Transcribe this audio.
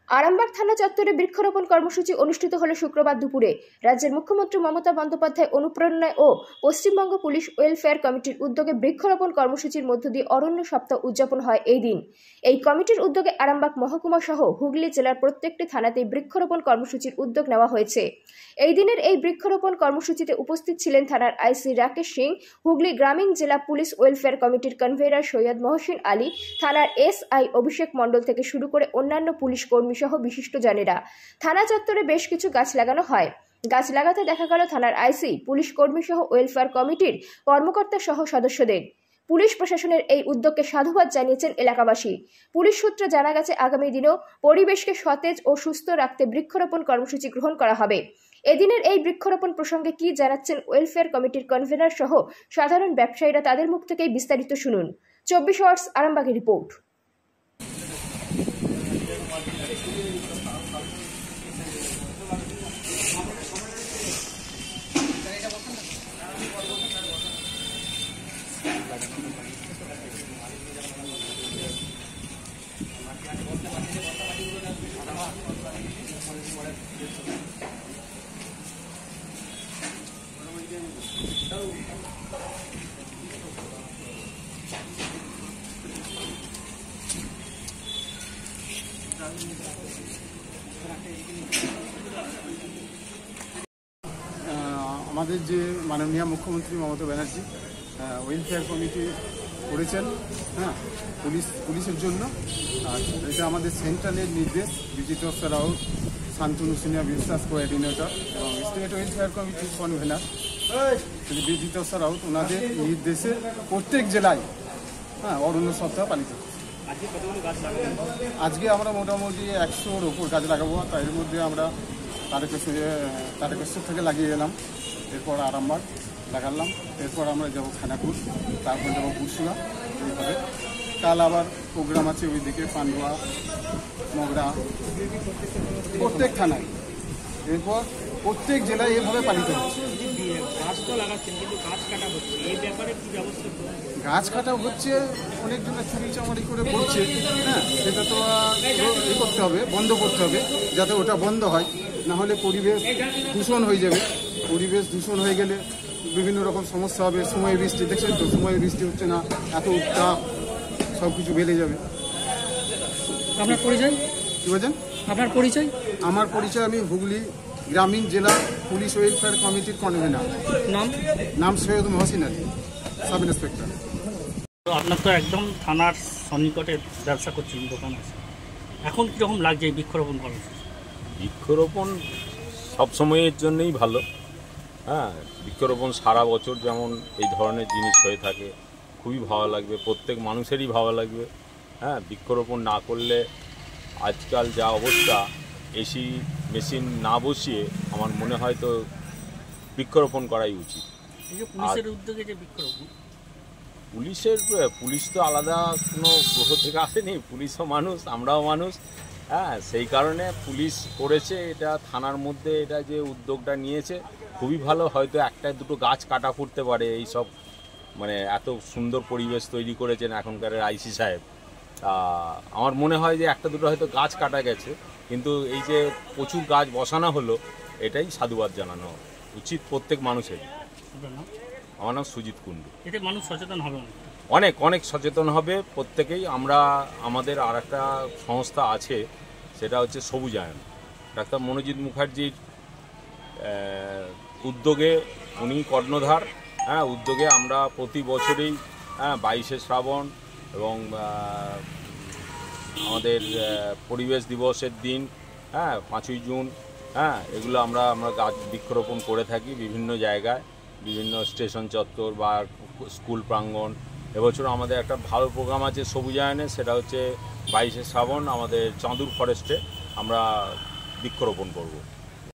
আরামবাগ থানা চত্বরে বৃক্ষরোপণ কর্মসূচি অনুষ্ঠিত হলো শুক্রবার দুপুরে। রাজ্যের মুখ্যমন্ত্রী মমতা বন্দ্যোপাধ্যায় অনুপ্রেরণায় ও পশ্চিমবঙ্গ পুলিশ ওয়েলফেয়ার কমিটির উদ্যোগে বৃক্ষরোপণ কর্মসূচির মধ্য দিয়ে অরণ্য সপ্তাহ উদযাপন হয় এই দিন। এই কমিটির উদ্যোগে আরামবাগ মহকুমা সহ হুগলি জেলার প্রত্যেকটি থানাতেই বৃক্ষরোপণ কর্মসূচির উদ্যোগ নেওয়া হয়েছে। এই দিনের এই বৃক্ষরোপণ কর্মসূচিতে উপস্থিত ছিলেন থানার আইসি রাকেশ সিং, হুগলি গ্রামীণ জেলা পুলিশ ওয়েলফেয়ার কমিটির কনভেনার সৈয়দ মহসিন আলী, থানার এসআই অভিষেক মণ্ডল থেকে শুরু করে অন্যান্য পুলিশ কর্মী সহ বিশিষ্টজনেরা। থানা চত্বরে বেশ কিছু গাছ লাগানো হয়। গাছ লাগাতে দেখা গেল থানার আইসি, পুলিশ কর্মী সহ ওয়েলফেয়ার কমিটির কর্মকর্তা সহ সদস্যদের। পুলিশ প্রশাসনের এই উদ্যোগকে সাধুবাদ জানিয়েছেন এলাকাবাসী। পুলিশ সূত্রে জানা গেছে আগামী দিনেও পরিবেশকে সতেজ ও সুস্থ রাখতে বৃক্ষরোপণ কর্মসূচি গ্রহণ করা হবে। এদিনের এই বৃক্ষরোপণ প্রসঙ্গে কি জানাচ্ছেন ওয়েলফেয়ার কমিটির কনভেনার সহ সাধারণ ব্যবসায়ীরা, তাদের মুখ থেকেই বিস্তারিত শুনুন। 24 আওয়ার্স আরামবাগের রিপোর্ট। আমাদের যে মাননীয় মুখ্যমন্ত্রী মমতা ব্যানার্জি ওয়েলফেয়ার কমিটি করেছেন, পুলিশের জন্য, আর এটা আমাদের সেন্ট্রালের নির্দেশ। বিজিত রাউত, শান্তনু সিনিয়র বিশ্বাস কোঅর্ডিনেটর এবং স্টেট ওয়েলফেয়ার কমিটির কনভেনার বিজিত রাউত, ওনাদের নির্দেশে প্রত্যেক জেলায় অরণ্য সপ্তাহ পালিত হচ্ছে। আজকে আমরা মোটামুটি 100-র ওপর গাছ লাগাবো। তার মধ্যে আমরা তারকেশ্বর থেকে লাগিয়ে গেলাম, এরপর আরামবাগ লাগালাম, এরপর আমরা যাবো খানাকুল, তারপর যাবো কুরসুয়া। এইভাবে কাল আবার প্রোগ্রাম আছে ওইদিকে পান্ডুয়া, মগরা, প্রত্যেক থানায়, এরপর প্রত্যেক জেলায় এভাবে পালিত হচ্ছে। গাছ কাটা হচ্ছে, অনেকজনের চুরি চামারি করে করছে, সেটা তো করতে হবে, বন্ধ করতে হবে, যাতে ওটা বন্ধ হয়, না হলে পরিবেশ দূষণ হয়ে যাবে। পরিবেশ দূষণ হয়ে গেলে বিভিন্ন রকম সমস্যা হবে। সময় বৃষ্টি, দেখছেন তো, সময় বৃষ্টি হচ্ছে না, এত উত্তাপ, সব কিছু বেড়ে যাবে। আপনার পরিচয় কী বলছেন? আপনার পরিচয়? আমার পরিচয়, আমি হুগলি গ্রামীণ জেলা পুলিশ ওয়েলফেয়ার কমিটির কনভেনার। নাম সৈয়দ মহসিন আলী, সাব ইন্সপেক্টর। আপনার তো একদম থানার সন্নিকটে ব্যবসা করছেন, দোকান আছে, এখন কীরকম লাগছে এই বৃক্ষরোপণ কর্মসূচি? বৃক্ষরোপণ সবসময়ের জন্যই ভালো। বৃক্ষরোপণ সারা বছর যেমন এই ধরনের জিনিস হয়ে থাকে, খুবই ভালো লাগবে, প্রত্যেক মানুষেরই ভালো লাগবে। বৃক্ষরোপণ না করলে আজকাল যা অবস্থা, এসি মেশিন না বসিয়ে আমার মনে হয় তো বৃক্ষরোপণ করাই উচিত। পুলিশের উদ্যোগে যে বৃক্ষরোপণ, পুলিশ তো আলাদা কোনো গ্রহ থেকে আসেনি, পুলিশও মানুষ, আমরাও মানুষ। সেই কারণে পুলিশ করেছে এটা, থানার মধ্যে এটা যে উদ্যোগটা নিয়েছে খুবই ভালো। হয়তো একটা দুটো গাছ কাটা পড়তে পারে, এই সব মানে এত সুন্দর পরিবেশ তৈরি করেছেন এখনকার আইসি সাহেব। আমার মনে হয় যে একটা দুটো হয়তো গাছ কাটা গেছে, কিন্তু এই যে প্রচুর গাছ বসানো হলো, এটাই সাধুবাদ জানানো উচিত প্রত্যেক মানুষেরই। আমার নাম সুজিত কুণ্ডু। এতে মানুষ সচেতন হবে, অনেক সচেতন হবে প্রত্যেকেই। আমাদের আর একটা সংস্থা আছে, সেটা হচ্ছে সবুজায়ন, ডাক্তার মনোজিৎ মুখার্জির উদ্যোগে, উনি কর্ণধার। উদ্যোগে আমরা প্রতি বছরই 22শে শ্রাবণ এবং আমাদের পরিবেশ দিবসের দিন, 5ই জুন, এগুলো আমরা গাছ বৃক্ষরোপণ করে থাকি বিভিন্ন জায়গায়, বিভিন্ন স্টেশন চত্বর বা স্কুল প্রাঙ্গণ। এবছর আমাদের একটা ভালো প্রোগ্রাম আছে সবুজায়নে, সেটা হচ্ছে 22শে শ্রাবণ আমাদের চাঁদুর ফরেস্টে আমরা বৃক্ষরোপণ করব।